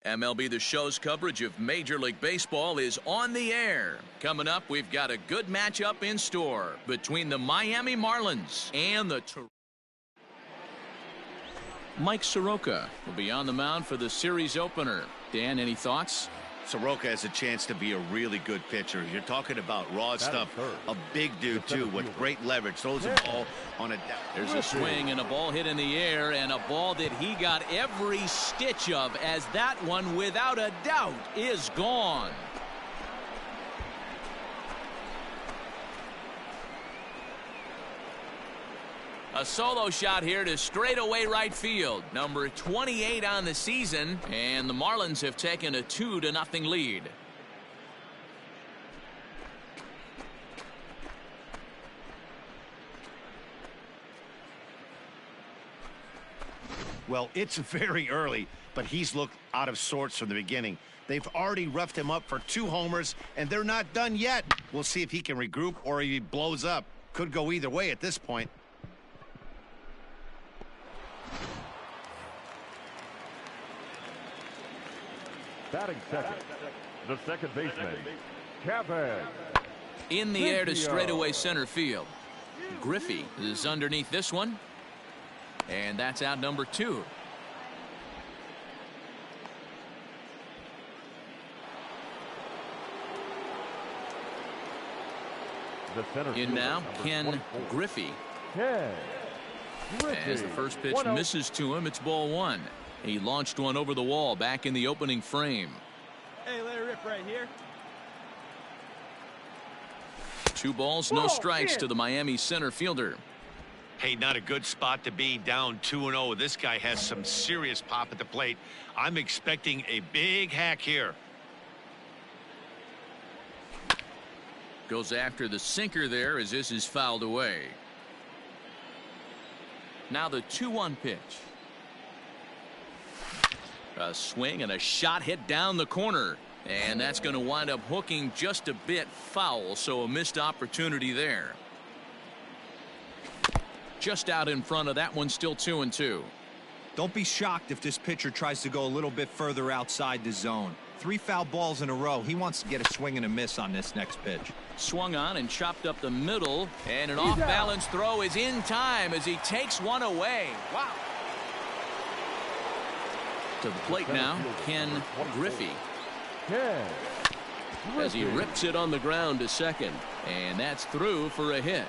MLB The Show's coverage of Major League Baseball is on the air. Coming up, we've got a good matchup in store between the Miami Marlins and the Mike Soroka will be on the mound for the series opener. Dan, any thoughts? Soroka has a chance to be a really good pitcher. You're talking about raw stuff. A big dude, too, with great leverage. Throws the ball on a... There's a swing and a ball hit in the air, and a ball that he got every stitch of, as that one, without a doubt, is gone. A solo shot here to straightaway right field. Number 28 on the season, and the Marlins have taken a 2-0 lead. Well, it's very early, but he's looked out of sorts from the beginning. They've already roughed him up for 2 homers, and they're not done yet. We'll see if he can regroup or he blows up. Could go either way at this point. Batting second, the second baseman, Kevin. In the air to straightaway center field. Griffey is underneath this one. And that's out number 2. In now, Ken Griffey. As the first pitch misses to him, it's ball 1. He launched one over the wall back in the opening frame. Hey, let it rip right here. 2 balls, no strikes to the Miami center fielder. Hey, not a good spot to be, down 2-0. This guy has some serious pop at the plate. I'm expecting a big hack here. Goes after the sinker there as this is fouled away. Now the 2-1 pitch. A swing and a shot hit down the corner, and that's going to wind up hooking just a bit foul, so a missed opportunity there. Just out in front of that one, still 2-2. Don't be shocked if this pitcher tries to go a little bit further outside the zone. 3 foul balls in a row. He wants to get a swing and a miss on this next pitch. Swung on and chopped up the middle, and an off-balance throw is in time as he takes one away. Wow. To the plate now, Ken Griffey. As he rips it on the ground to second, and that's through for a hit.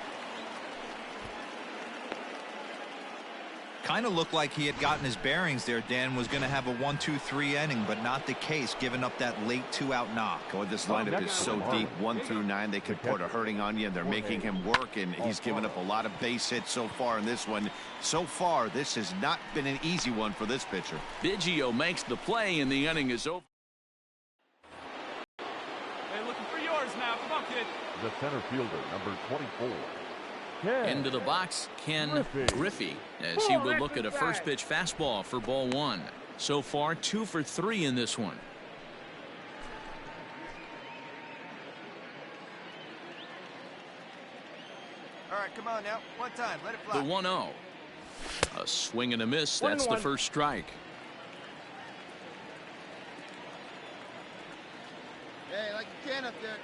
Kind of looked like he had gotten his bearings there. Dan was going to have a 1-2-3 inning, but not the case, giving up that late 2-out knock. Oh, this lineup is so deep, 1 through 9. They could put a hurting on you, and they're making him work, and he's given up a lot of base hits so far in this one. So far, this has not been an easy one for this pitcher. Biggio makes the play, and the inning is over. Hey, looking for yours now. Come on, kid. The center fielder, number 24. Into the box, Ken Griffey, as he will look at a first pitch fastball for ball 1. So far, 2 for 3 in this one. All right, come on now. One time. Let it fly. The 1-0. A swing and a miss. That's the first strike. Hey, like you can up there.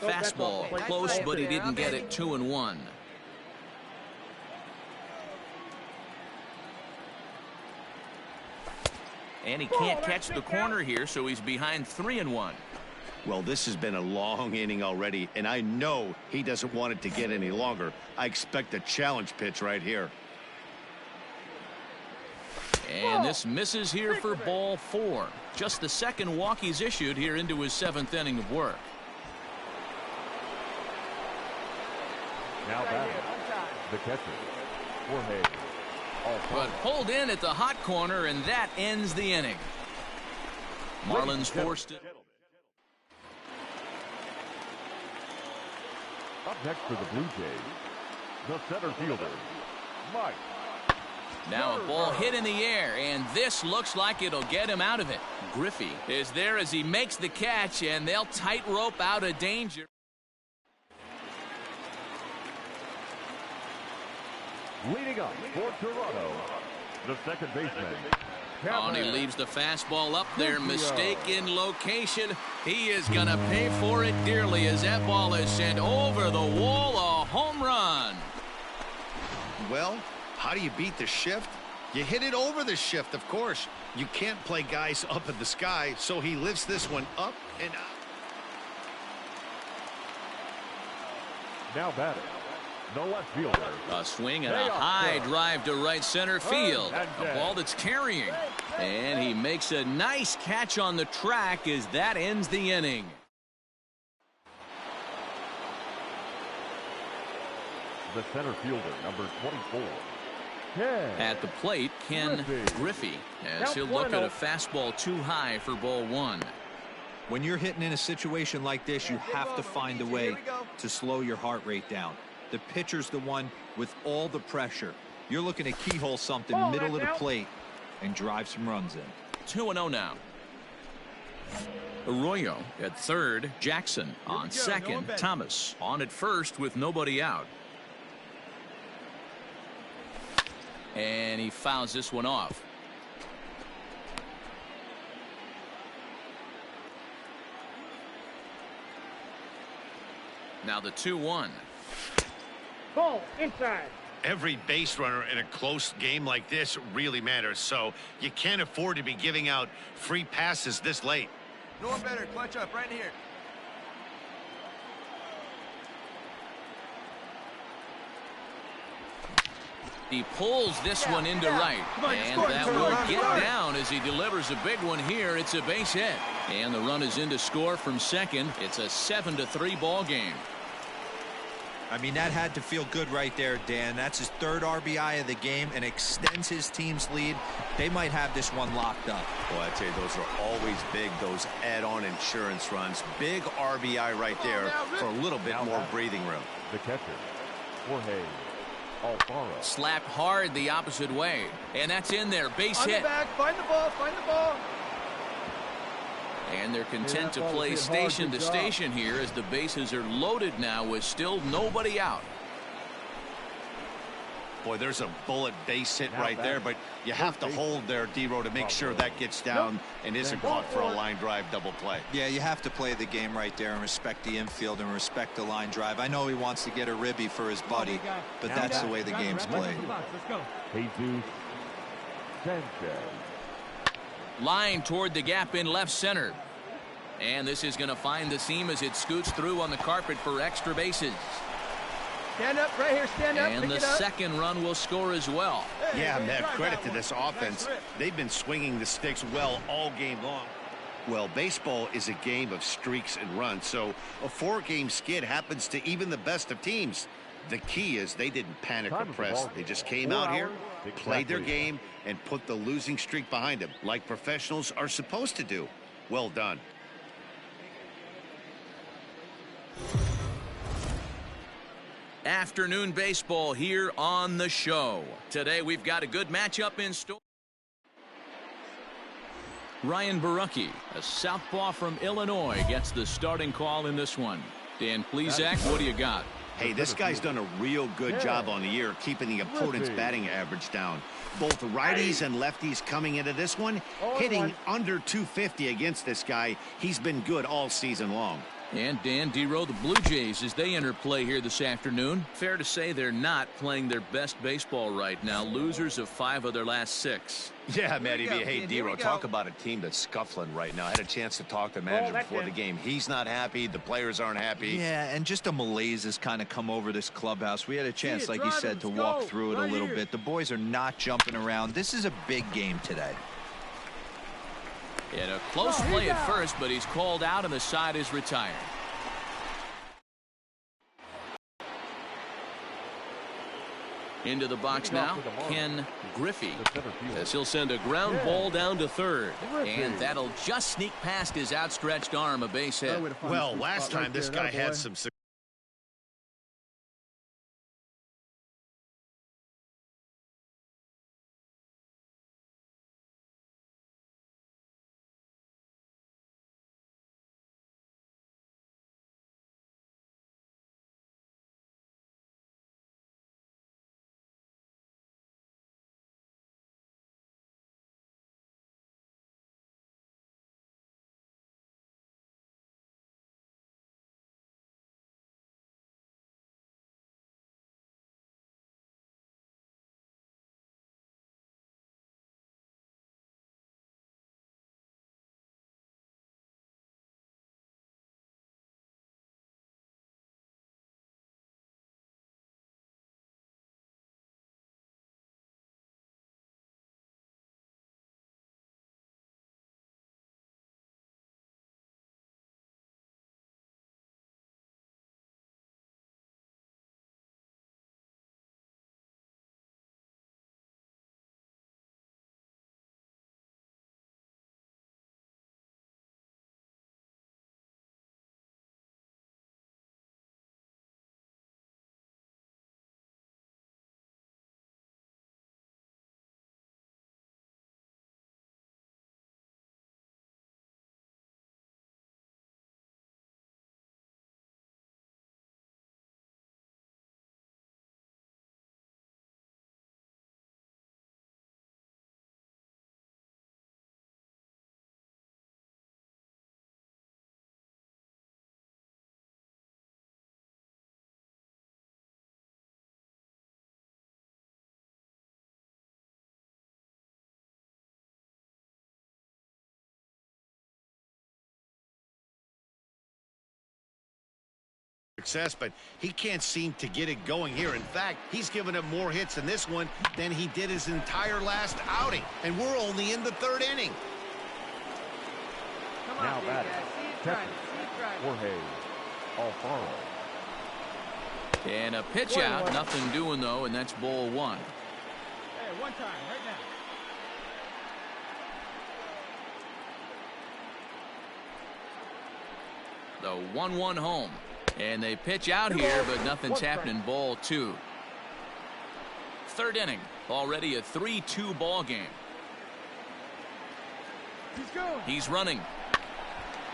Fastball close, but he didn't get it. 2-1. And he can't catch the corner here, so he's behind 3-1. Well, this has been a long inning already, and I know he doesn't want it to get any longer. I expect a challenge pitch right here. And this misses here for ball 4. Just the second walk he's issued here into his 7th inning of work. Now batting, the catcher, Jorge. But pulled in at the hot corner, and that ends the inning. Marlins forced it. Up next for the Blue Jays, the center fielder, Mike. Now a ball hit in the air, and this looks like it'll get him out of it. Griffey is there as he makes the catch, and they'll tightrope out of danger. Leading up for Toronto, the second baseman, Oh, and he leaves the fastball up there. Mistaken location. He is going to pay for it dearly as that ball is sent over the wall. A home run. Well, how do you beat the shift? You hit it over the shift, of course. You can't play guys up in the sky, so he lifts this one up and up. Now batting, the left fielder. A swing and a high drive to right center field. A ball that's carrying. And he makes a nice catch on the track as that ends the inning. The center fielder, number 24. At the plate, Ken Griffey, as he'll look at a fastball too high for ball one. When you're hitting in a situation like this, you have to find a way to slow your heart rate down. The pitcher's the one with all the pressure. You're looking to keyhole something middle of the plate and drive some runs in. 2-0 now. Arroyo at third. Jackson on second. Thomas on at first with nobody out. And he fouls this one off. Now the 2-1. Ball inside. Every base runner in a close game like this really matters, so you can't afford to be giving out free passes this late. No one better. Clutch up right here. He pulls this one into right, and that will get down as he delivers a big one here. It's a base hit, and the run is in to score from second. It's a 7-3 ball game. I mean, that had to feel good right there, Dan. That's his third RBI of the game and extends his team's lead. They might have this one locked up. Well, I'd say those are always big, those add-on insurance runs. Big RBI right there for a little bit more breathing room. The catcher, Jorge Alfaro. Slapped hard the opposite way, and that's in there. Base hit. Back. Find the ball. Find the ball. And they're content to play station to station here as the bases are loaded now with still nobody out. Boy, there's a bullet base hit right there, but you have to hold there, D-Row, to make sure that gets down and isn't caught for a line drive double play. Yeah, you have to play the game right there and respect the infield and respect the line drive. I know he wants to get a ribby for his buddy, but that's the way the game's played. Jesus Sanchez. Line toward the gap in left center. And this is going to find the seam as it scoots through on the carpet for extra bases. Stand up right here. Stand up. And the second run will score as well. Yeah, man, credit to this offense. They've been swinging the sticks well all game long. Well, baseball is a game of streaks and runs, so a 4-game skid happens to even the best of teams. The key is they didn't panic or press. They just came out here, played their game, and put the losing streak behind them, like professionals are supposed to do. Well done. Afternoon baseball here on the show. Today we've got a good matchup in store. Ryan Barucki, a southpaw from Illinois, gets the starting call in this one. Dan Plesac, what do you got? Hey, this guy's done a real good job on the year keeping the opponent's batting average down. Both righties and lefties coming into this one, hitting under 250 against this guy. He's been good all season long. And Dan, D-Row, the Blue Jays, as they enter play here this afternoon, fair to say they're not playing their best baseball right now. Losers of 5 of their last 6. Yeah, Matty, hey, D-Row, talk about a team that's scuffling right now. I had a chance to talk to the manager before the game. He's not happy. The players aren't happy. Yeah, and just a malaise has kind of come over this clubhouse. We had a chance, like you said, to walk through it a little bit. The boys are not jumping around. This is a big game today. In a close play at first, but he's called out and the side is retired. Into the box now, Ken Griffey, as he'll send a ground ball down to third. And that'll just sneak past his outstretched arm, a base hit. Well, last time this guy had some success. success, but he can't seem to get it going here. In fact, he's given up more hits in this one than he did his entire last outing, and we're only in the third inning. Come on, Now big batting, guy. See it trying. See it trying. Jorge Alfaro. And a pitch out, nothing doing though, and that's ball one. Hey, one time, right now. The 1-1 home. And they pitch out here, but nothing's happening. Ball two. Third inning. Already a 3-2 ball game. He's going. He's running.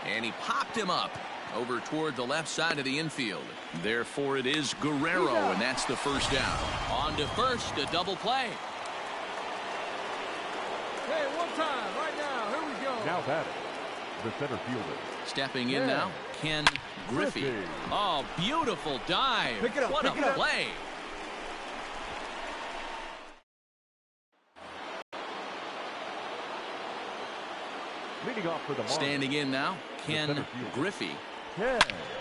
And he popped him up over toward the left side of the infield. Therefore, it is Guerrero, and that's the first down. On to first, a double play. Hey, one time, right now. Here we go. Now batting, the center fielder. Stepping in now, Ken Griffey. Griffey. Oh, beautiful dive. Pick it up, What pick a it up. play. Leading off for the Marlins. Standing in now, Ken center fielder. Griffey. Ken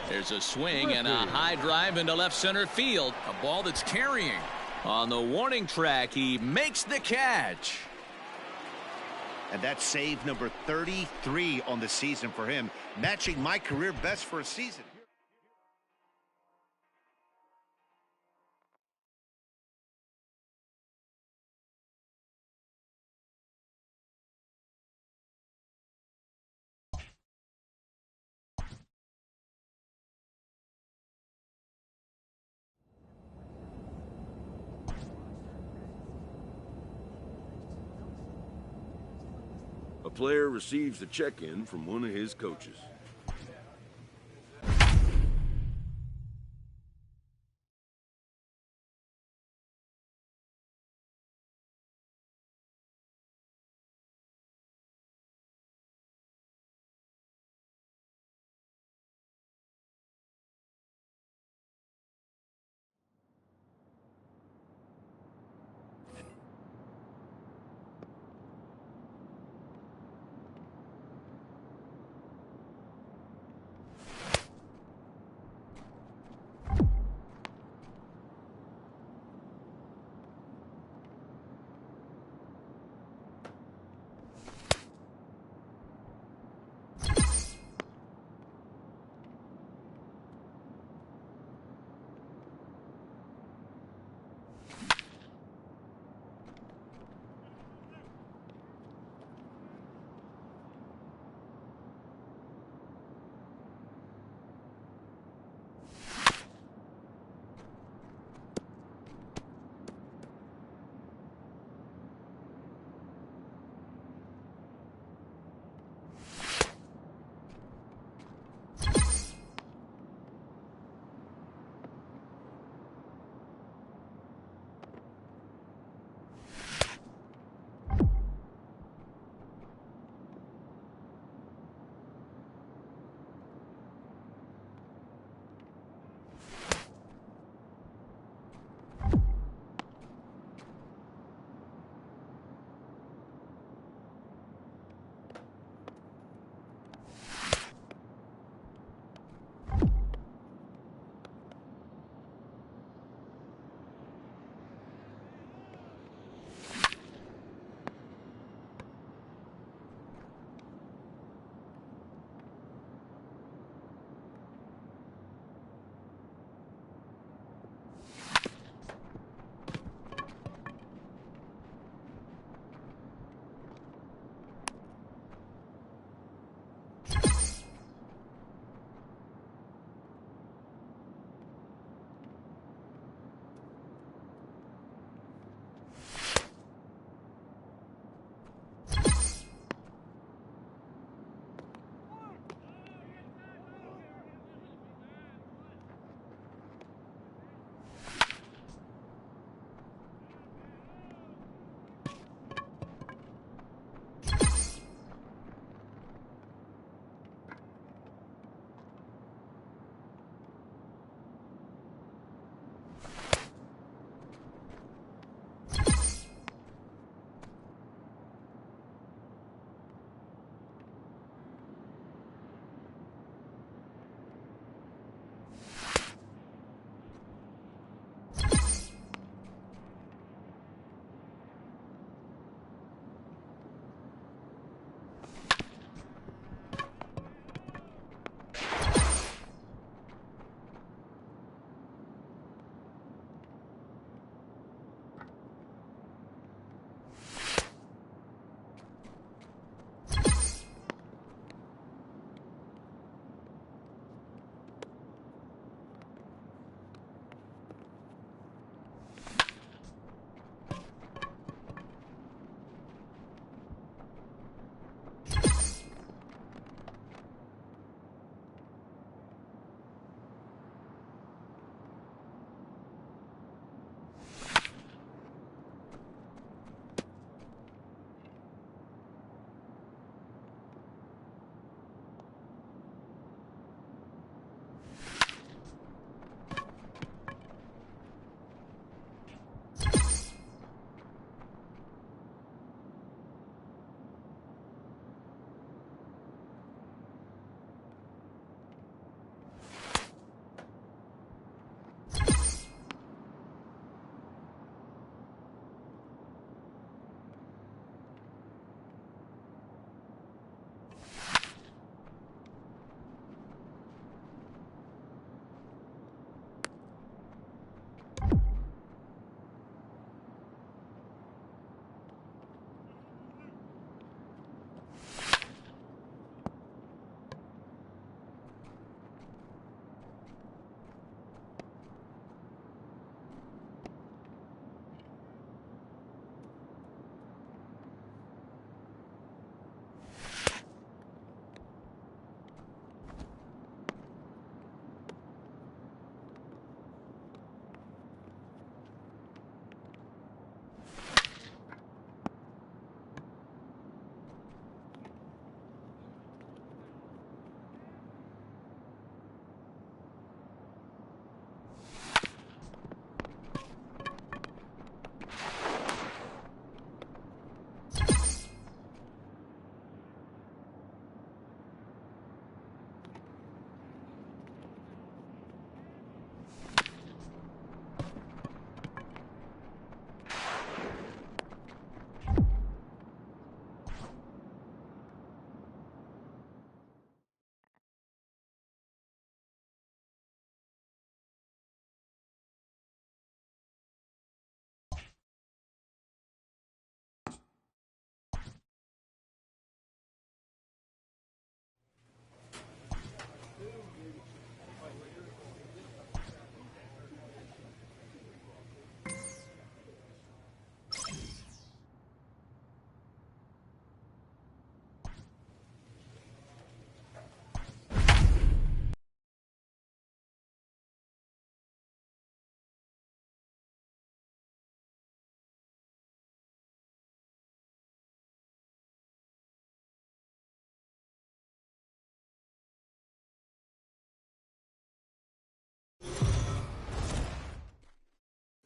There's a swing and a Griffey. high drive into left center field. A ball that's carrying. On the warning track, he makes the catch. And that's save number 33 on the season for him, matching my career best for a season. A player receives a check-in from one of his coaches.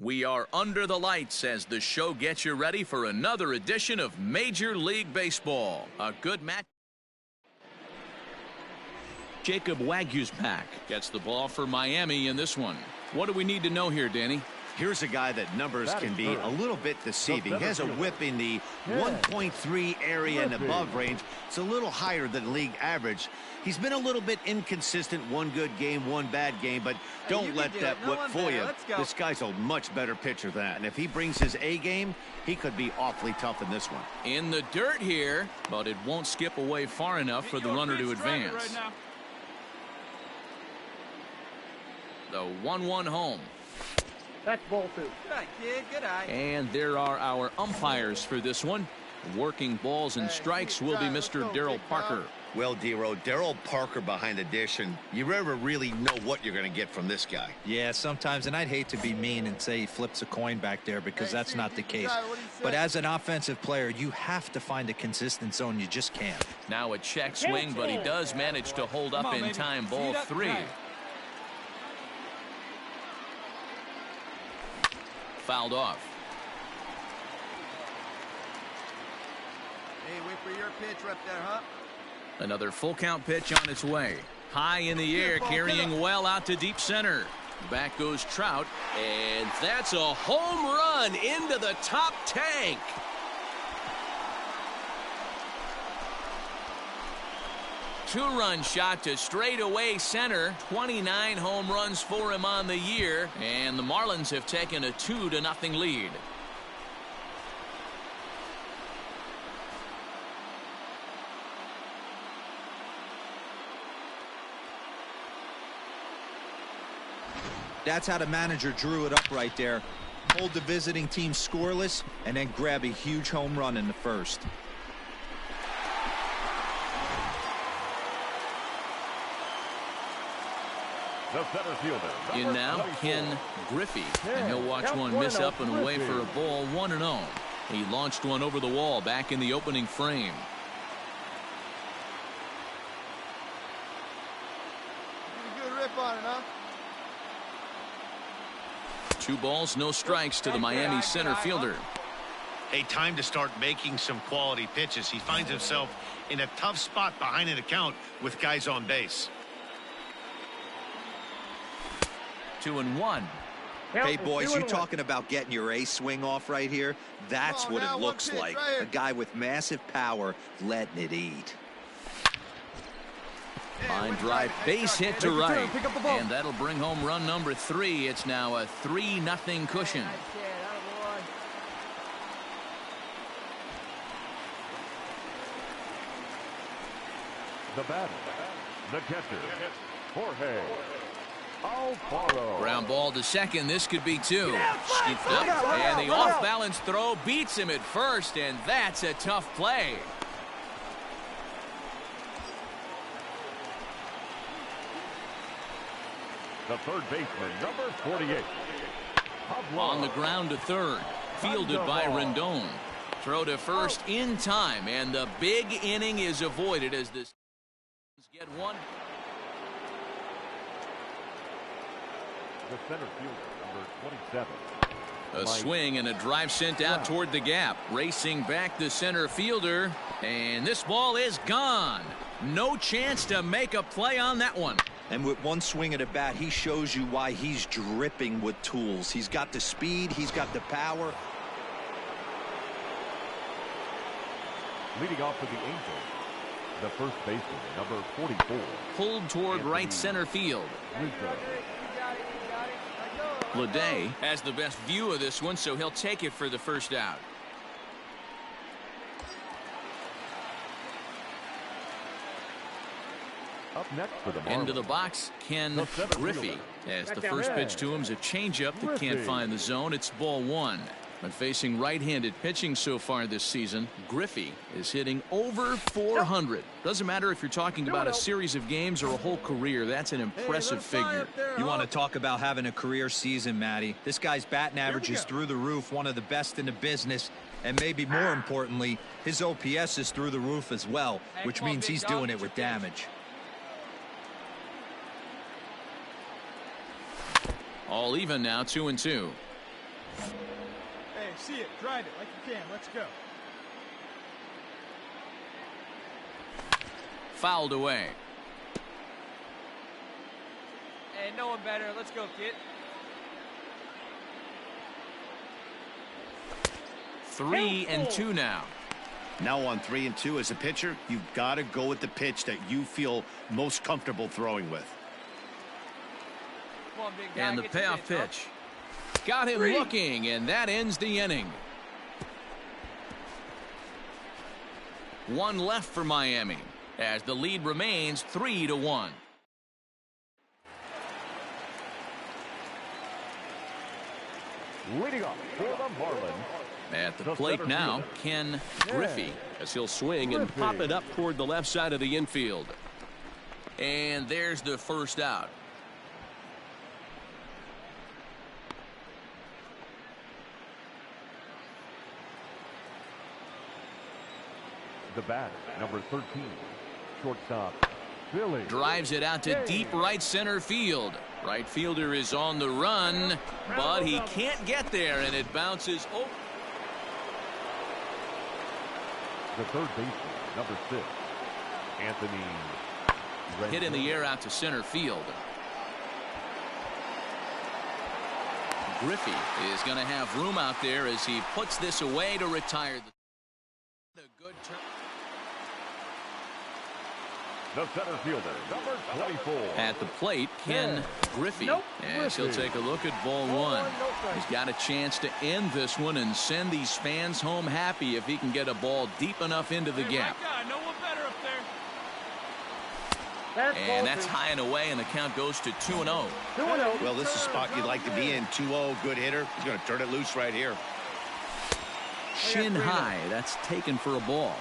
We are under the lights as the show gets you ready for another edition of Major League Baseball. A good match. Jacob Wagyu's back. Gets the ball for Miami in this one. What do we need to know here, Danny? Here's a guy that numbers can be a little bit deceiving. He has a whip in the 1.3 area and above range. It's a little higher than league average. He's been a little bit inconsistent. One good game, one bad game, but don't let that whip fool you. This guy's a much better pitcher than that. And if he brings his A game, he could be awfully tough in this one. In the dirt here, but it won't skip away far enough for the runner to advance. The 1-1 home. That's ball two. Good eye, kid. Good eye. And there are our umpires for this one. Working balls and strikes will be Mr. Darryl Parker. Well, D-Row, Darryl Parker behind the dish, and you never really know what you're going to get from this guy. Yeah, sometimes, and I'd hate to be mean and say he flips a coin back there because that's not the case. But as an offensive player, you have to find a consistent zone. You just can't. Now a check swing, but he does manage to hold up in time. Ball three. Fouled off. Hey, wait for your pitch right there, huh? Another full count pitch on its way. High in the air, carrying well out to deep center. Back goes Trout, and that's a home run into the top tank. Two-run shot to straightaway center. 29 home runs for him on the year, and the Marlins have taken a 2-0 lead. That's how the manager drew it up right there. Hold the visiting team scoreless and then grab a huge home run in the first. The center fielder. In now, Ken Griffey, and he'll watch one miss up and away for a ball, 1-0. He launched one over the wall back in the opening frame. Good rip on it, huh? 2 balls, no strikes to the Miami center fielder. Hey, time to start making some quality pitches. He finds himself in a tough spot behind an account with guys on base. 2-1. Hey, boys, you talking about getting your A swing off right here? That's what it looks like. A guy with massive power letting it eat. Line drive, base hit to right. And that'll bring home run number 3. It's now a 3-0 cushion. The batter, the catcher, Jorge Alfaro. Ground ball to second. This could be 2. Scooped up, and the off-balance throw beats him at first, and that's a tough play. The third baseman, number 48. Pablo. On the ground to third. Fielded by Rendon. Throw to first in time, and the big inning is avoided as this get one. The center fielder, number 27. A swing and a drive sent out toward the gap. Racing back the center fielder, and this ball is gone. No chance to make a play on that one. And with one swing of the bat, he shows you why he's dripping with tools. He's got the speed, he's got the power. Leading off for the Angels, the first baseman, number 44. Pulled toward right center field. Leday has the best view of this one, so he'll take it for the first out. Up next for the Marlins. Into the box, Ken Griffey. As the first pitch to him is a changeup that can't find the zone. It's ball 1. But facing right-handed pitching so far this season, Griffey is hitting over 400. Doesn't matter if you're talking about a series of games or a whole career. That's an impressive figure. You want to talk about having a career season, Matty. This guy's batting average is through the roof, one of the best in the business. And maybe more importantly, his OPS is through the roof as well, which means he's doing it with damage. All even now, 2-2. Hey, see it. Drive it like you can. Let's go. Fouled away. Hey, no one better. Let's go, kid. 3-2 now. Now on 3-2 as a pitcher, you've got to go with the pitch that you feel most comfortable throwing with. Come on, big guy. And the Get your payoff pitch, pitch. Got him looking, and that ends the inning. One left for Miami as the lead remains 3-1. Leading off for the Marlins. At the plate now, Ken Griffey, as he'll swing and pop it up toward the left side of the infield. And there's the first out. The batter, number 13, shortstop, Billy. Drives it out to deep right center field. Right fielder is on the run, but he can't get there, and it bounces over. The third baseman, number 6, Anthony. Hit in the air out to center field. Griffey is going to have room out there as he puts this away to retire. The good turn. The center fielder, number 24. At the plate, Ken Griffey. As he'll take a look at ball one. He's got a chance to end this one and send these fans home happy if he can get a ball deep enough into the gap. No one better up there. And that's high and away, and the count goes to 2-0. Well, this is a spot you'd like to be in. 2-0, good hitter. He's going to turn it loose right here. Shin high. That's taken for a ball.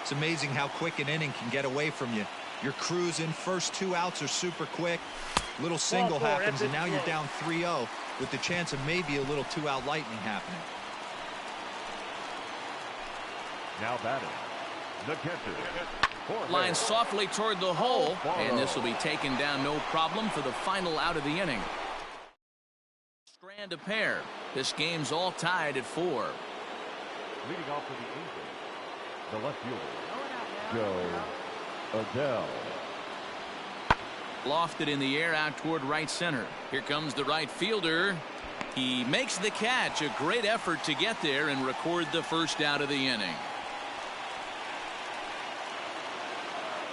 It's amazing how quick an inning can get away from you. You're cruising. First 2 outs are super quick. Little single happens, and now you're down 3-0 with the chance of maybe a little 2-out lightning happening. Now batting, the catcher. Line softly toward the hole, and this will be taken down no problem for the final out of the inning. Strand a pair. This game's all tied at 4. Leading off for the Angels, the left fielder, Joe Adele. Lofted in the air out toward right center. Here comes the right fielder. He makes the catch. A great effort to get there and record the first out of the inning.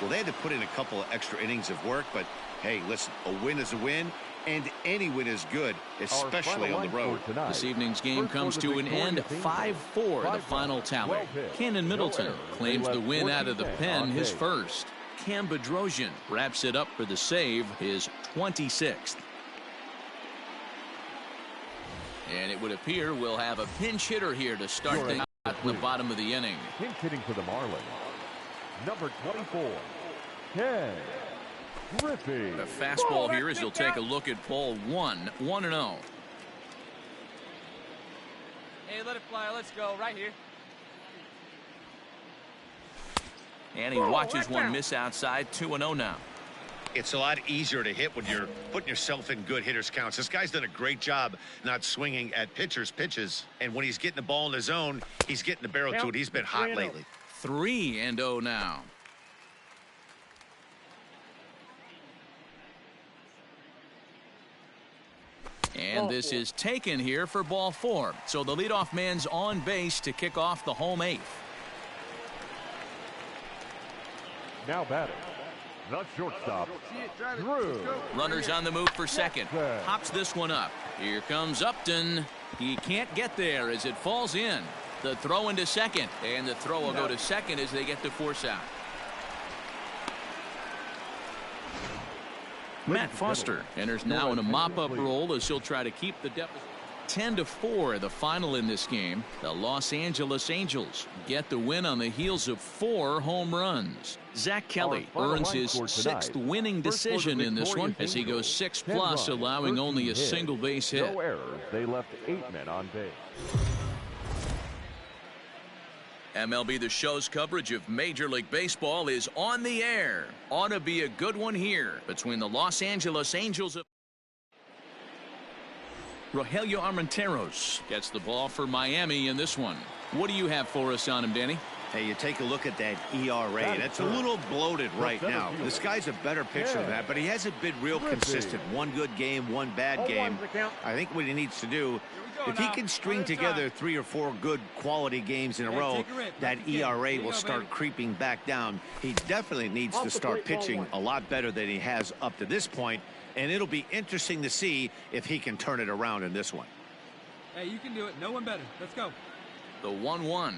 Well, they had to put in a couple of extra innings of work, but hey, listen, a win is a win, and any win is good, especially on the road. This evening's game comes to an end 5-4, the final tally. Cannon Middleton claims the win out of the pen, his first. Cam Bedrosian wraps it up for the save, his 26th. And it would appear we'll have a pinch hitter here to start things out in the bottom of the inning. Pinch hitting for the Marlins, number 24, Ken Griffey. The fastball here as he'll take a look at ball 1, 1-0. Hey, let it fly. Let's go right here. And he watches one miss outside, 2-0 now. It's a lot easier to hit when you're putting yourself in good hitters counts. This guy's done a great job not swinging at pitchers' pitches. And when he's getting the ball in the zone, he's getting the barrel to it. He's been hot lately. 3-0 now. And this is taken here for ball 4. So the leadoff man's on base to kick off the home 8th. Now batting, the shortstop, Drew. Runners on the move for second. Pops this one up. Here comes Upton. He can't get there as it falls in. The throw into second, and the throw will go to second as they get the force out. Matt Foster enters now in a mop-up role as he'll try to keep the deficit. 10-4, the final in this game. The Los Angeles Angels get the win on the heels of 4 home runs. Zach Kelly earns his 6th winning decision in this one as he goes 6+, allowing only a single base hit. No errors. They left 8 men on base. MLB The Show's coverage of Major League Baseball is on the air. Ought to be a good one here between the Los Angeles Angels. Rogelio Armenteros gets the ball for Miami in this one. What do you have for us on him, Danny? Hey, you take a look at that ERA. That's a little bloated right now. This guy's a better pitcher than that, but he hasn't been real consistent. One good game, one bad game. I think what he needs to do, if he can string together 3 or 4 good quality games in a row, that ERA will start creeping back down. He definitely needs to start pitching a lot better than he has up to this point, and it'll be interesting to see if he can turn it around in this one. Hey, you can do it. No one better. Let's go. The 1-1.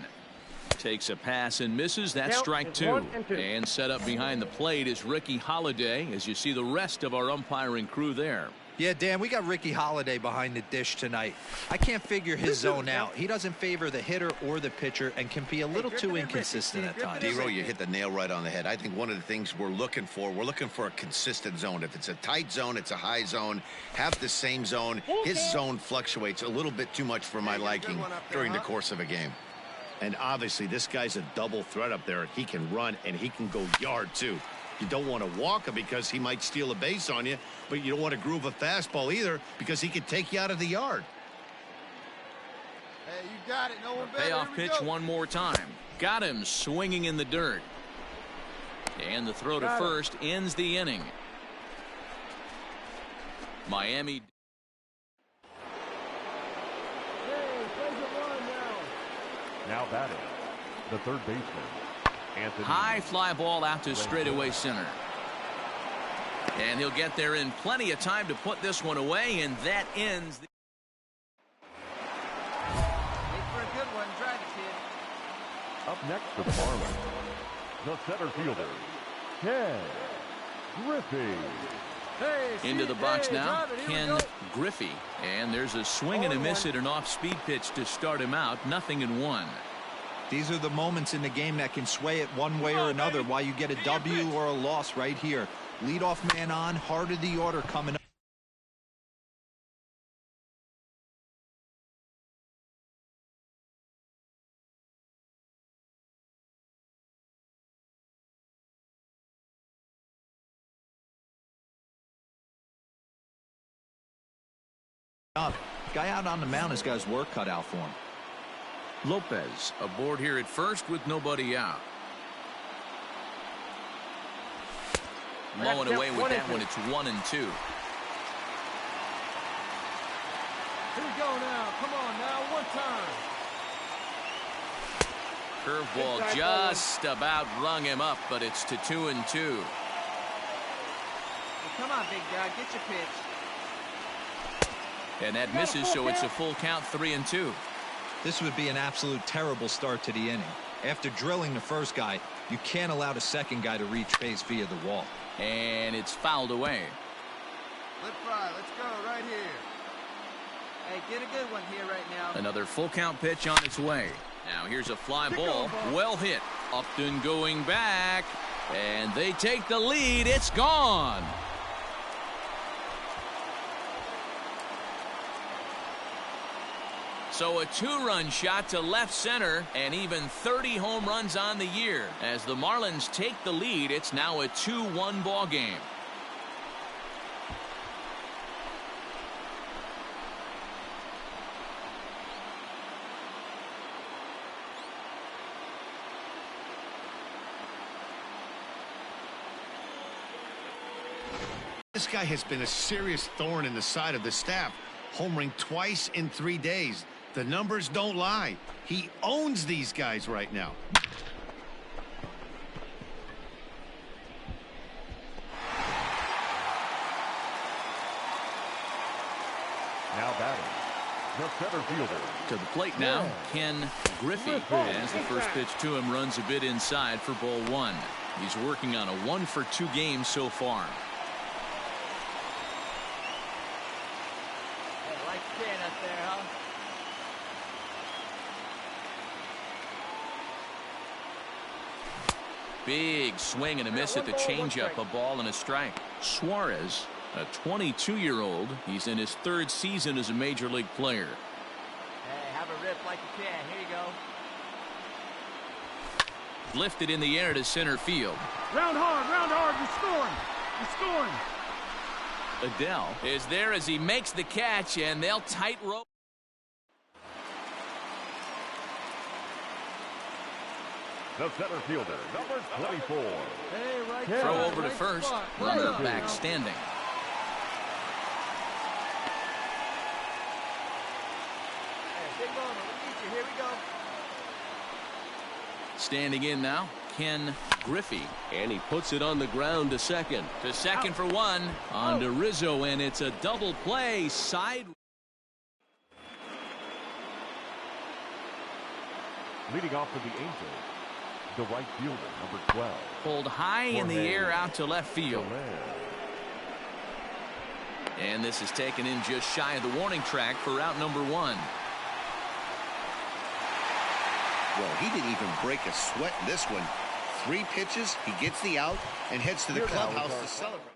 Takes a pass and misses. That's strike 2. And set up behind the plate is Ricky Holiday, as you see the rest of our umpiring crew there. Yeah, Dan, we got Ricky Holiday behind the dish tonight. I can't figure his zone out. He doesn't favor the hitter or the pitcher and can be a little too inconsistent at times. D-Row, you hit the nail right on the head. I think one of the things we're looking for a consistent zone. If it's a tight zone, it's a high zone. Have the same zone. His zone fluctuates a little bit too much for my liking during the course of a game. And obviously, this guy's a double threat up there. He can run and he can go yard, too. You don't want to walk him because he might steal a base on you, but you don't want to groove a fastball either because he could take you out of the yard. Hey, you got it. No one better. Payoff pitch one more time. Got him swinging in the dirt. And the throw to first ends the inning. Miami. Now batting, the third baseman, Anthony. High fly ball out to straightaway center. And he'll get there in plenty of time to put this one away, and that ends the... Wait for a good one. Drive it, kid. Up next for the Marlins, the center fielder, Ken Griffey. Hey, Into the box now, Ken Griffey. And there's a swing and a miss at an off-speed pitch to start him out. 0-1. These are the moments in the game that can sway it one way or another, why you get a W or a loss right here. Leadoff man on, heart of the order coming up. Guy out on the mound has got his work cut out for him. Lopez aboard here at first with nobody out. Mowing away with that one. It's 1-2. Here we go now. Come on now. One time. Curveball just about rung him up, but it's to 2-2. Well, come on, big guy. Get your pitch. And that misses, so it's a full count, 3-2. This would be an absolute terrible start to the inning. After drilling the first guy, you can't allow the second guy to reach base via the wall. And it's fouled away. Flip fry. Let's go right here. Hey, get a good one here right now. Another full count pitch on its way. Now here's a fly ball. Well hit. Upton going back. And they take the lead. It's gone. So a 2-run shot to left center, and even 30 home runs on the year. As the Marlins take the lead, it's now a 2-1 ball game. This guy has been a serious thorn in the side of the staff, homering twice in 3 days. The numbers don't lie. He owns these guys right now. Now batting, the center fielder. To the plate now, Ken Griffey. As the first pitch to him runs a bit inside for ball 1. He's working on a 1-for-2 game so far. Hey, like Ken up there, huh? Big swing and a miss at the changeup, a ball and a strike. Suarez, a 22-year-old. He's in his 3rd season as a major league player. Hey, have a rip like you can. Here you go. Lifted in the air to center field. Round hard. You're scoring. You're scoring. Adele is there as he makes the catch, and they'll tightrope. The center fielder, number 24. Hey, right Throw there, over to right first. spot. Runner Right. back standing. Hey, big runner. We need you. Here we go. Standing in now, Ken Griffey. And he puts it on the ground to second. To second for one. On to Rizzo, and it's a double play. Side. Leading off for the Angels, the right fielder, number 12. Pulled high in the air out to left field. And this is taken in just shy of the warning track for out number 1. Well, he didn't even break a sweat in this one. 3 pitches, he gets the out and heads to the clubhouse to celebrate.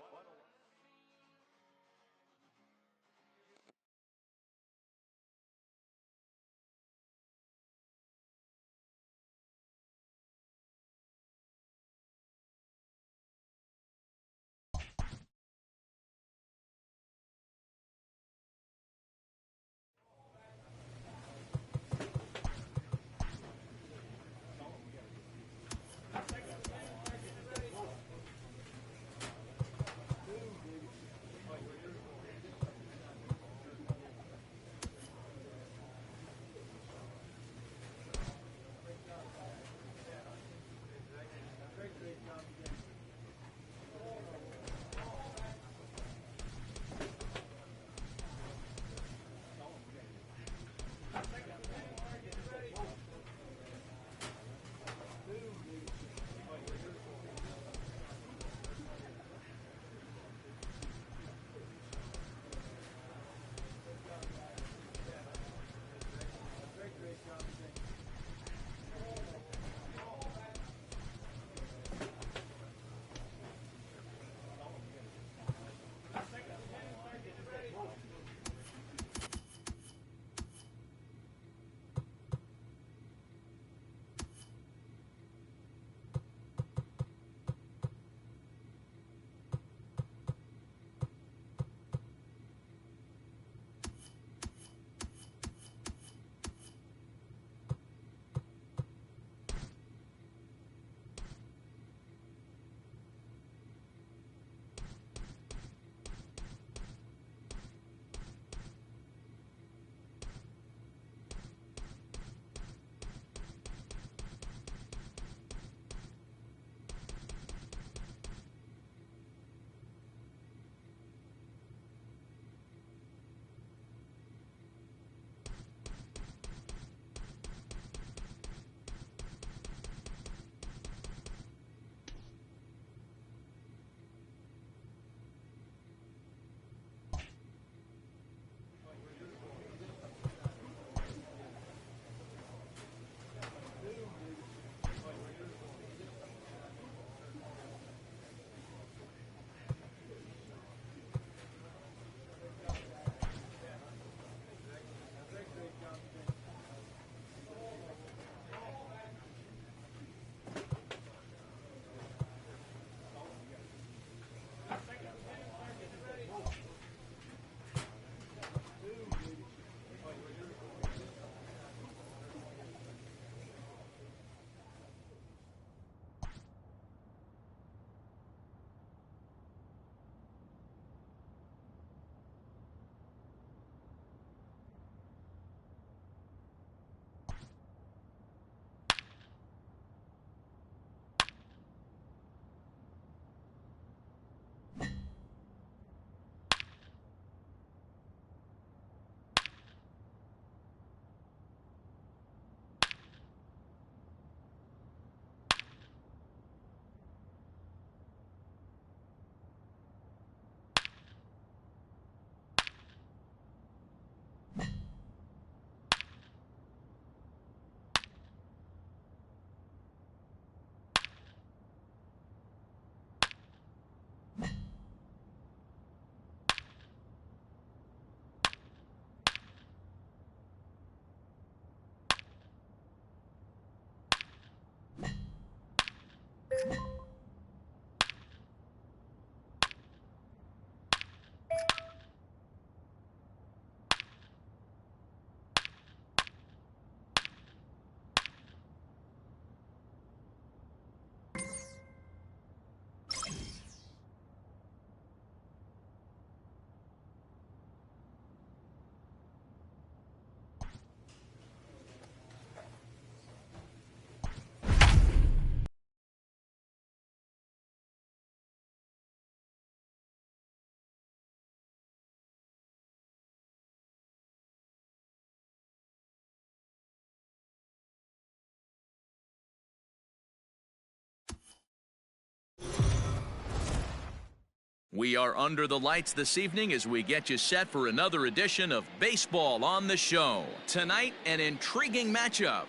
We are under the lights this evening as we get you set for another edition of Baseball on the Show. Tonight, an intriguing matchup.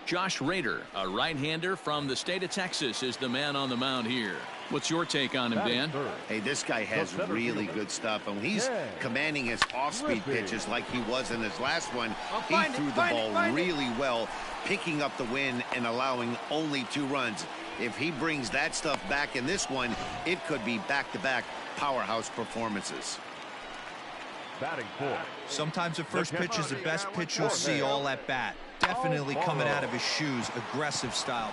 Josh Rader, a right-hander from the state of Texas, is the man on the mound here. What's your take on him, Dan? Hey, this guy has really good stuff. And when he's commanding his off-speed pitches like he was in his last one, he threw the ball really well, picking up the win and allowing only 2 runs. If he brings that stuff back in this one, it could be back-to-back powerhouse performances. Batting 4. Sometimes the first pitch is the best pitch you'll see all at bat. Definitely coming out of his shoes, aggressive style.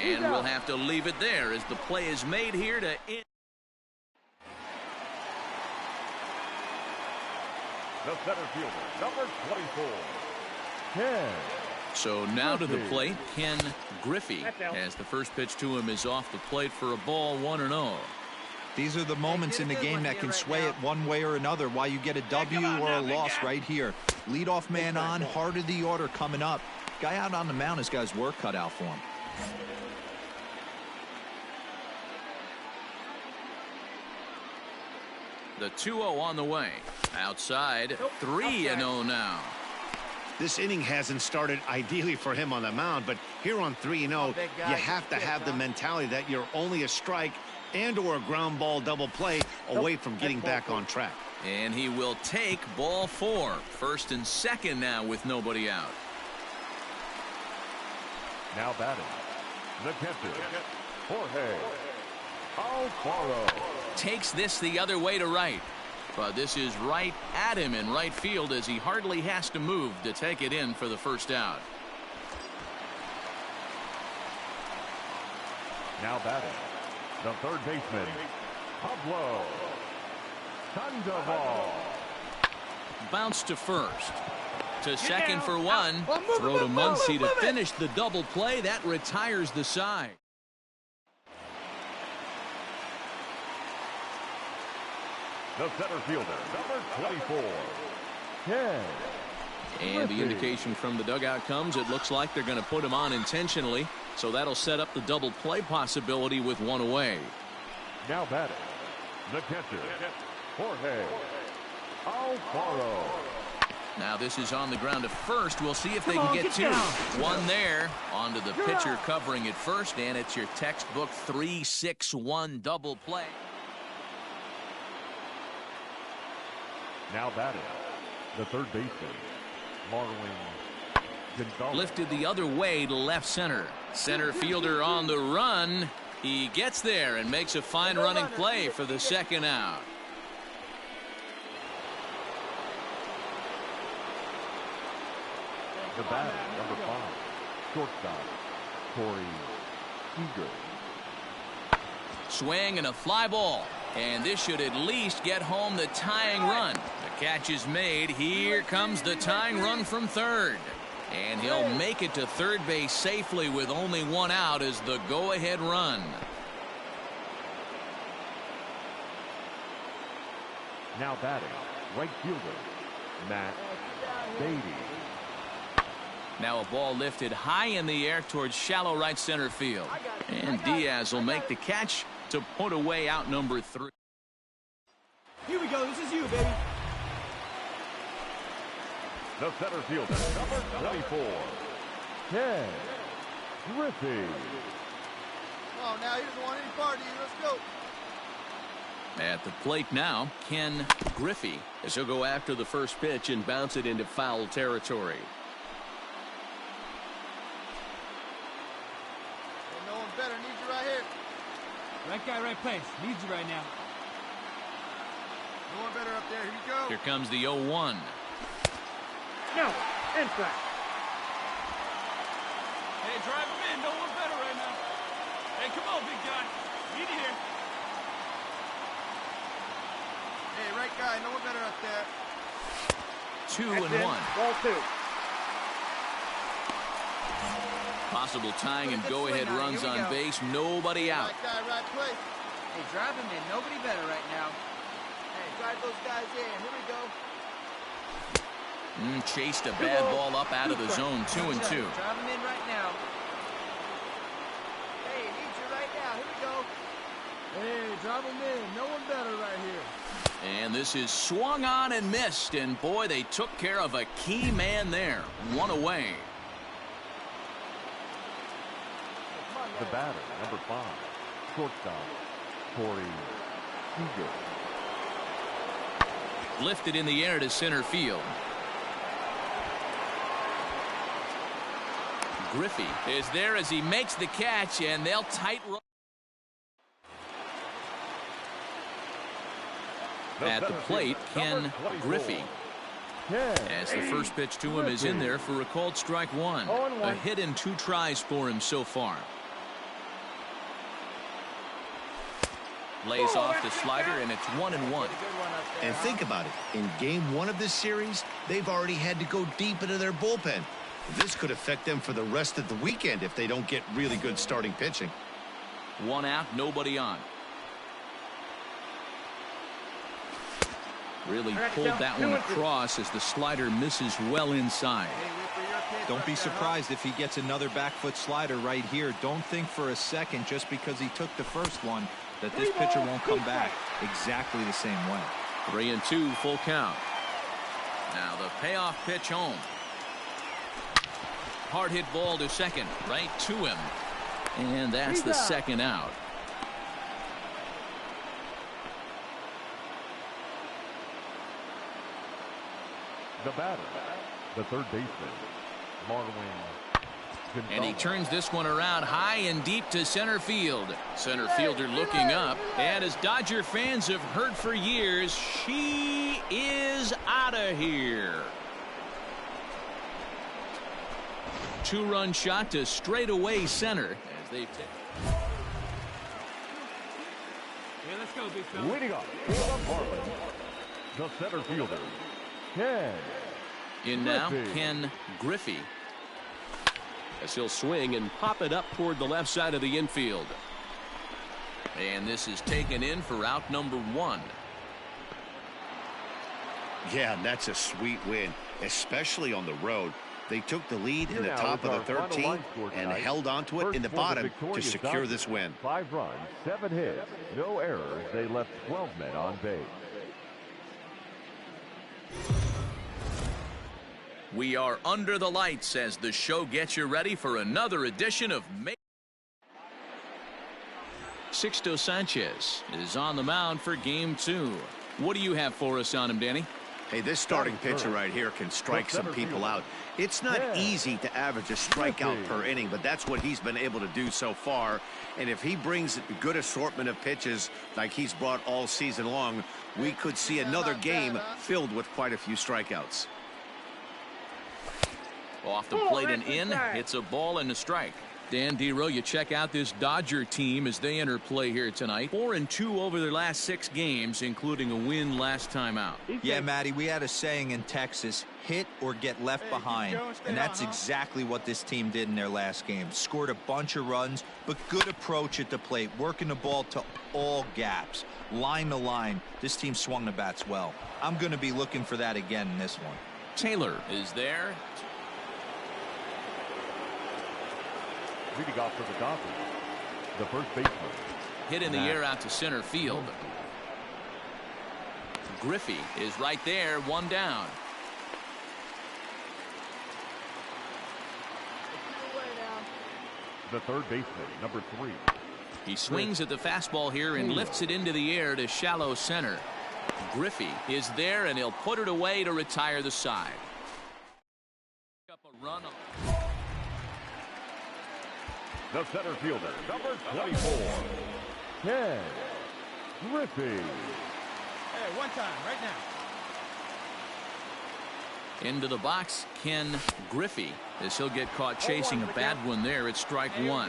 And we'll have to leave it there as the play is made here to end. The center fielder, number 24, Ken. So now to the plate, Ken Griffey, as the first pitch to him is off the plate for a ball, 1-0. These are the moments in the game that can sway it one way or another, why you get a W or a loss right here. Leadoff man on, heart of the order coming up. Guy out on the mound has got his work cut out for him. The 2-0 on the way. Outside, 3-0 now. This inning hasn't started ideally for him on the mound, but here on 3-0, you have to have the mentality that you're only a strike and or a ground ball double play away from getting back on track. And he will take ball 4. First and second now with nobody out. Now batting, the catcher, Jorge Alfaro. Takes this the other way to right. But this is right at him in right field as he hardly has to move to take it in for the first out. Now batting, the third baseman, Pablo Sandoval. Bounce to first. To second for 1. Throw to Muncy to finish the double play. That retires the side. The center fielder, number 24, Ken. And the indication from the dugout comes, it looks like they're going to put him on intentionally. So that'll set up the double play possibility with 1 away. Now batting, the catcher, Jorge Alfaro. Now this is on the ground to first. We'll see if they can get 2. 1 there. Onto the pitcher covering it first, and it's your textbook 3-6-1 double play. Now batting, the third baseman, Marwin Gonzalez. Lifted the other way to left center. Center fielder on the run. He gets there and makes a fine running play for the second out. The batter, number 5, shortstop, Corey Seager. Swing and a fly ball. And this should at least get home the tying run. The catch is made. Here comes the tying run from third. And he'll make it to third base safely with only 1 out as the go-ahead run. Now batting, right fielder, Matt Beatty. Now a ball lifted high in the air towards shallow right center field. And Diaz will make the catch to put away out number 3. Here we go. This is you, baby. The center fielder, number 24, Ken Griffey. Oh, now he doesn't want any part of you. Let's go. At the plate now, Ken Griffey, as he'll go after the first pitch and bounce it into foul territory. Hey, no one better. Needs you right here. Right guy, right place. Needs you right now. No one better up there. Here you go. Here comes the 0-1. No, inside. Hey, drive him in. No one better right now. Hey, come on, big guy. Need you here. Hey, right guy. No one better up there. 2-1. Ball 2. Possible tying and go-ahead runs on base. Nobody out. Right guy, right place. Hey, drive him in. Nobody better right now. Hey, drive those guys in. Here we go. Chased a bad ball up out of the zone. 2-2. Drive him in right now. Hey, needs you right now. Here we go. Hey, drop him in. No one better right here. And this is swung on and missed. And boy, they took care of a key man there. One away. The batter, number 5, shortstop, Corey Seager. Lifted in the air to center field. Griffey is there as he makes the catch, and they'll tight run. At the plate, Ken Griffey. As the first pitch to him is in there for a called strike one. A hit and 2 tries for him so far. Lays off the slider, and it's 1-1. And think about it. In game 1 of this series, they've already had to go deep into their bullpen. This could affect them for the rest of the weekend if they don't get really good starting pitching. 1 out, nobody on. Really pulled that one across as the slider misses well inside. Don't be surprised if he gets another back foot slider right here. Don't think for a second, just because he took the first one, that this pitcher won't come back exactly the same way. 3-2, full count. Now the payoff pitch home. Hard hit ball to second, right to him. And that's the second out. The batter, the third baseman, Marwin Gonzalez. And he turns this one around high and deep to center field. Center fielder looking up. And as Dodger fans have heard for years, she is out of here. 2-run shot to straightaway center. As they let's go, big fella. Leading off, Marlin, the center fielder, Ken. In now, Ken Griffey. As he'll swing and pop it up toward the left side of the infield. And this is taken in for out number 1. Yeah, that's a sweet win, especially on the road. They took the lead in the top of the 13th and held on to it in the bottom to secure this win. 5 runs, 7 hits, no errors. They left 12 men on base. We are under the lights as the show gets you ready for another edition of Sixto Sanchez is on the mound for game 2. What do you have for us on him, Danny? Hey, this starting pitcher right here can strike some people out. It's not easy to average a strikeout per inning, but that's what he's been able to do so far. And if he brings a good assortment of pitches like he's brought all season long, we could see another game filled with quite a few strikeouts. Off the plate and in. It's a ball and a strike. Dan Dero, you check out this Dodger team as they enter play here tonight. 4-2 over their last 6 games, including a win last time out. Yeah, Matty, we had a saying in Texas, hit or get left behind. And that's exactly what this team did in their last game. Scored a bunch of runs, but good approach at the plate, working the ball to all gaps. Line to line, this team swung the bats well. I'm going to be looking for that again in this one. Taylor is there. Leading off for the Dodgers, the first baseman. Hit in the air out to center field. Griffey is right there, 1 down. The third baseman, number 3. He swings at the fastball here and lifts it into the air to shallow center. Griffey is there, and he'll put it away to retire the side. Up a run. The center fielder, number 24, Ken Griffey. Hey, one time, right now. Into the box, Ken Griffey, as he'll get caught chasing a bad one there at strike 1.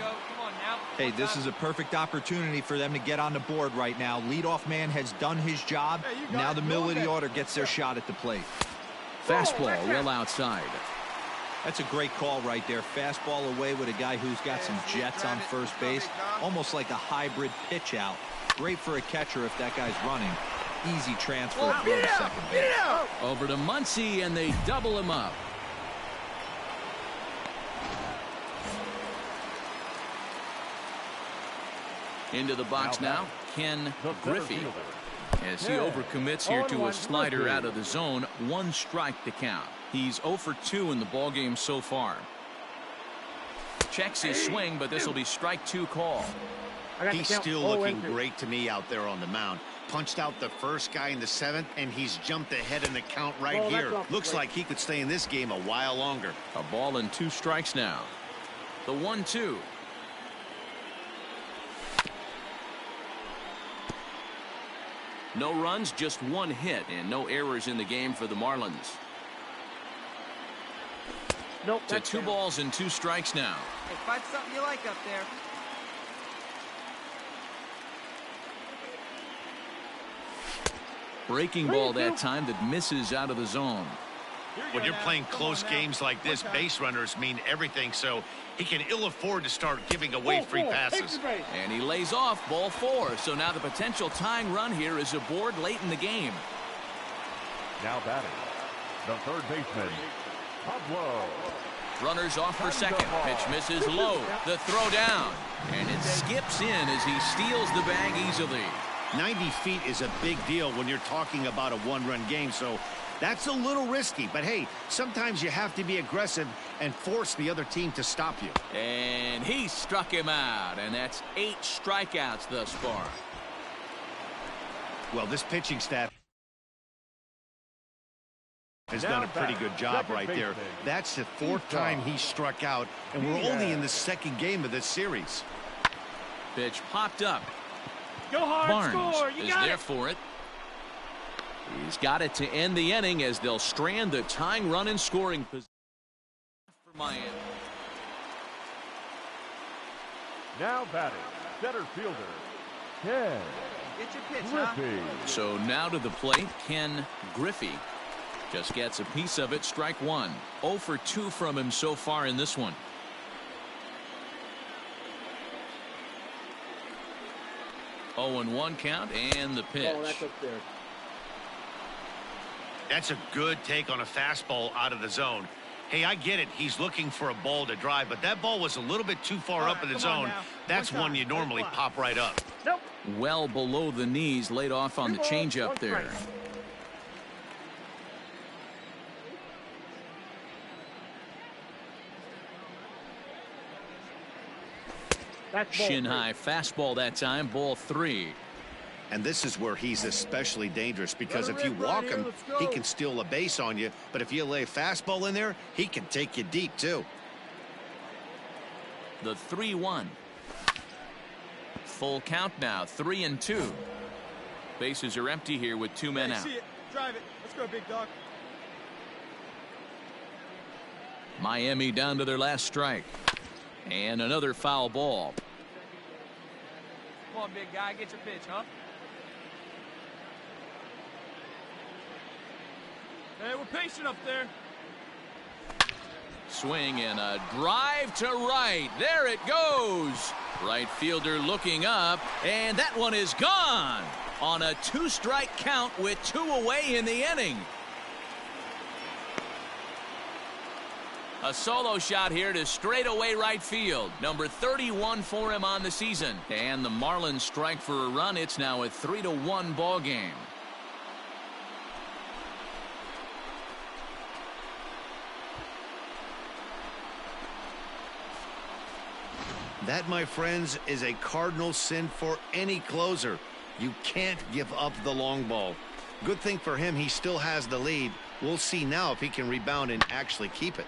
Hey, this is a perfect opportunity for them to get on the board right now. Leadoff man has done his job. Now the middle of the order gets their shot at the plate. Fastball well outside. That's a great call right there. Fastball away with a guy who's got some jets on first base. Almost like a hybrid pitch out. Great for a catcher if that guy's running. Easy transfer to second base. Over to Muncy, and they double him up. Into the box now, Ken Griffey. As he overcommits here to a slider out of the zone, 1 strike to count. He's 0 for 2 in the ballgame so far. Checks his swing, but this will be strike 2 call. He's still looking great to me out there on the mound. Punched out the first guy in the 7th, and he's jumped ahead in the count right here. Looks like he could stay in this game a while longer. A ball and 2 strikes now. The 1-2. No runs, just 1 hit, and no errors in the game for the Marlins. Nope. To 2 balls and 2 strikes now. Hey, find something you like up there. Breaking ball that time that misses out of the zone. When you're playing close games like this, base runners mean everything, so he can ill afford to start giving away free passes. And he lays off ball 4. So now the potential tying run here is aboard late in the game. Now batting, the third baseman, Pablo. Runners off for second. Pitch misses low. The throw down. And it skips in as he steals the bag easily. 90 feet is a big deal when you're talking about a 1-run game, so that's a little risky. But hey, sometimes you have to be aggressive and force the other team to stop you. And he struck him out, and that's 8 strikeouts thus far. Well, this pitching staff has done a pretty good job right there. That's the 4th time he struck out, and we're only in the 2nd game of this series. Pitch popped up. Go hard, Barnes score. is there for it. He's got it to end the inning as they'll strand the tying run in scoring position for Miami. Now batting, center fielder, Ken Get your pitch, huh? Griffey. So now to the plate, Ken Griffey. Just gets a piece of it, strike 1. 0 for 2 from him so far in this one. Oh, and 1 count, and the pitch. Oh, that's up there. That's a good take on a fastball out of the zone. Hey, I get it. He's looking for a ball to drive, but that ball was a little bit too far up in the zone. That's one you normally pop right up. Nope. Well below the knees, laid off on the changeup there. Shin high fastball that time, ball 3. And this is where he's especially dangerous, because if you walk him, he can steal a base on you. But if you lay a fastball in there, he can take you deep too. The 3-1. Full count now, 3-2. Bases are empty here with 2 men out. Drive it. Let's go, big dog. Miami down to their last strike. And another foul ball. Come on, big guy, get your pitch, huh? Hey, we're patient up there. Swing and a drive to right. There it goes. Right fielder looking up, and that one is gone on a 2-strike count with 2 away in the inning. A solo shot here to straightaway right field. Number 31 for him on the season. And the Marlins strike for a run. It's now a 3-1 ball game. That, my friends, is a cardinal sin for any closer. You can't give up the long ball. Good thing for him, he still has the lead. We'll see now if he can rebound and actually keep it.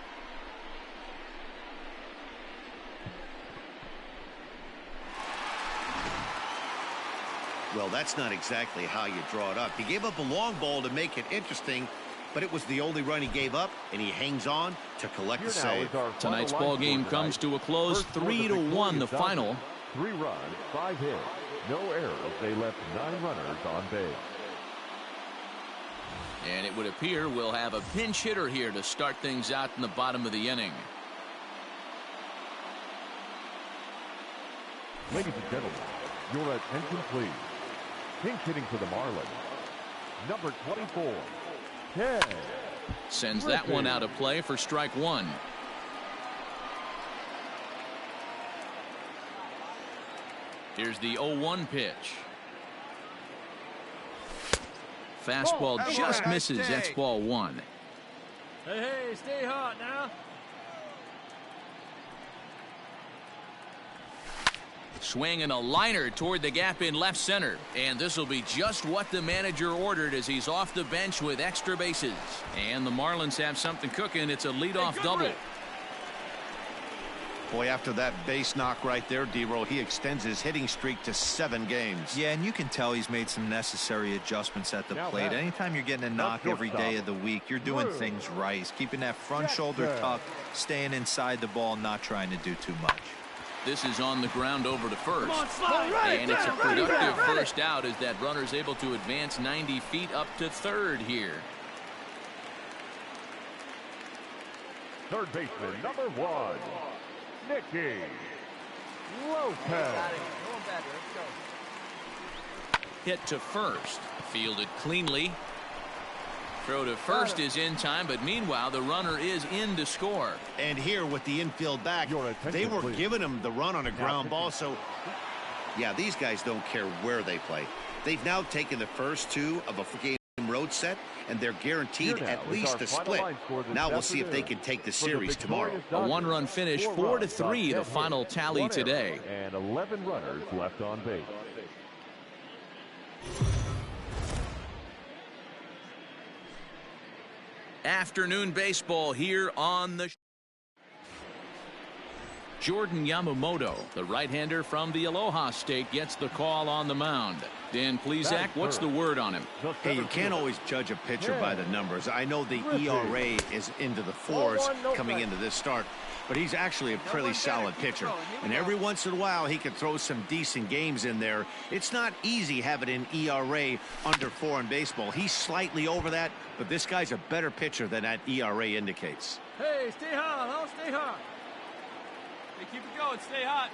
Well, that's not exactly how you draw it up. He gave up a long ball to make it interesting, but it was the only run he gave up, and he hangs on to collect the save. Tonight's ball game comes to a close, 3-1 the final. 3 runs, 5 hits, no errors. They left 9 runners on base. And it would appear we'll have a pinch hitter here to start things out in the bottom of the inning. Ladies and gentlemen, your attention please. Pinch hitting for the Marlins, number 24, Ken. Sends that one out of play for strike 1. Here's the 0-1 pitch. Fastball just misses. That's ball one. Hey, stay hot now. Swinging a liner toward the gap in left center. And this will be just what the manager ordered as he's off the bench with extra bases. And the Marlins have something cooking. It's a leadoff double. Boy, after that base knock right there, D-Roll, he extends his hitting streak to 7 games. Yeah, and you can tell he's made some necessary adjustments at the plate. Anytime you're getting a knock every day of the week, you're doing things right. He's keeping that front shoulder tucked, staying inside the ball, not trying to do too much. This is on the ground over to first. And it's a productive first out as that runner's able to advance 90 feet up to third here. Third baseman, number 1, Nicky Lopez. Hit to first. Fielded cleanly. Throw to first is in time, but meanwhile the runner is in to score. And here with the infield back, they were giving him the run on a ground ball. So, yeah, these guys don't care where they play. They've now taken the first 2 of a game road set, and they're guaranteed at least a split. Now we'll see if they can take the series tomorrow. A 1-run finish, 4-3, the final tally today. And 11 runners left on base. Afternoon baseball here on the Jordan Yamamoto, the right-hander from the Aloha State, gets the call on the mound. Dan Plesac, what's the word on him? Hey, you can't always judge a pitcher by the numbers. I know the ERA is into the 4s coming into this start, but he's actually a pretty solid pitcher. And every once in a while, he can throw some decent games in there. It's not easy having an ERA under 4 in baseball. He's slightly over that, but this guy's a better pitcher than that ERA indicates. Hey, stay hot, huh? Stay hot. Hey, keep it going. Stay hot.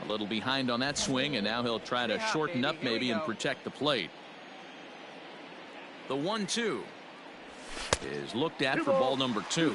A little behind on that swing, and now he'll try to shorten up maybe and protect the plate. The 1-2 is looked at for ball number 2.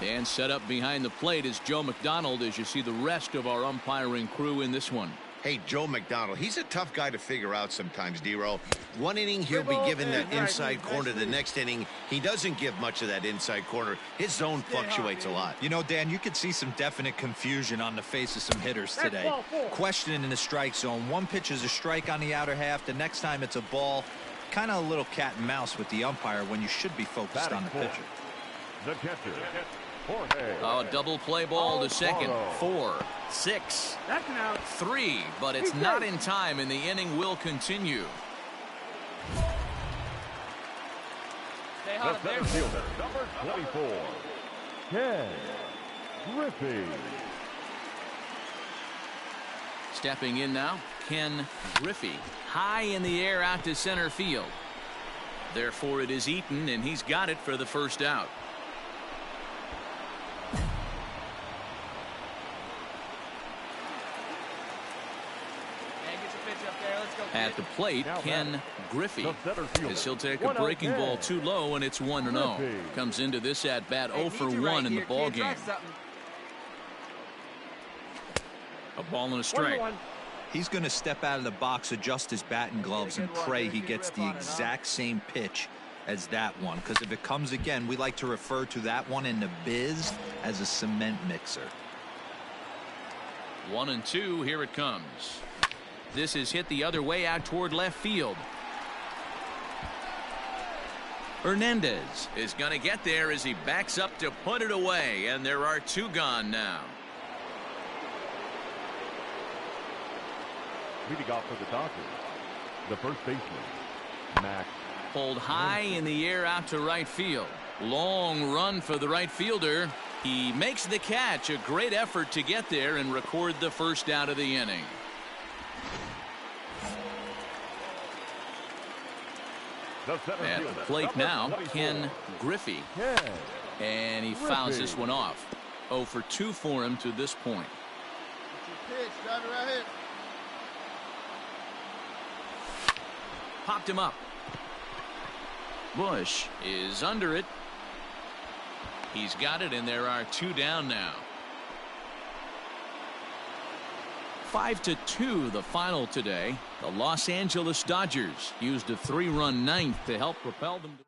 And set up behind the plate is Joe McDonald as you see the rest of our umpiring crew in this one. Hey, Joe McDonald, he's a tough guy to figure out sometimes, D-Roll. One inning, he'll be given that inside corner. The next inning, he doesn't give much of that inside corner. His zone fluctuates a lot. You know, Dan, you could see some definite confusion on the face of some hitters today. Questioning in the strike zone. One pitch is a strike on the outer half. The next time it's a ball. Kind of a little cat and mouse with the umpire when you should be focused on the pitcher. The catcher. A double play ball to second. 4, 6, 3, but it's not in time, and the inning will continue. The center fielder, number 24, Ken Griffey. Stepping in now, Ken Griffey. High in the air out to center field. Therefore, it is Eaton, and he's got it for the first out. At the plate, Ken Griffey, as he'll take a breaking ball too low, and it's 1-0. Comes into this at bat 0 for 1 in the ball game. A ball and a strike. He's going to step out of the box, adjust his batting gloves, and pray he gets the exact same pitch as that one. Because if it comes again, we like to refer to that one in the biz as a cement mixer. 1-2. Here it comes. This is hit the other way out toward left field. Hernandez is going to get there as he backs up to put it away, and there are 2 gone now. Leading off for the Dodgers, the first baseman, Max. Pulled high in the air out to right field. Long run for the right fielder. He makes the catch. A great effort to get there and record the first out of the inning. At the plate now, Ken Griffey. And he fouls this one off. 0 for 2 for him to this point. Popped him up. Bush is under it. He's got it, and there are 2 down now. 5-2 the final today. The Los Angeles Dodgers used a 3-run ninth to help propel them to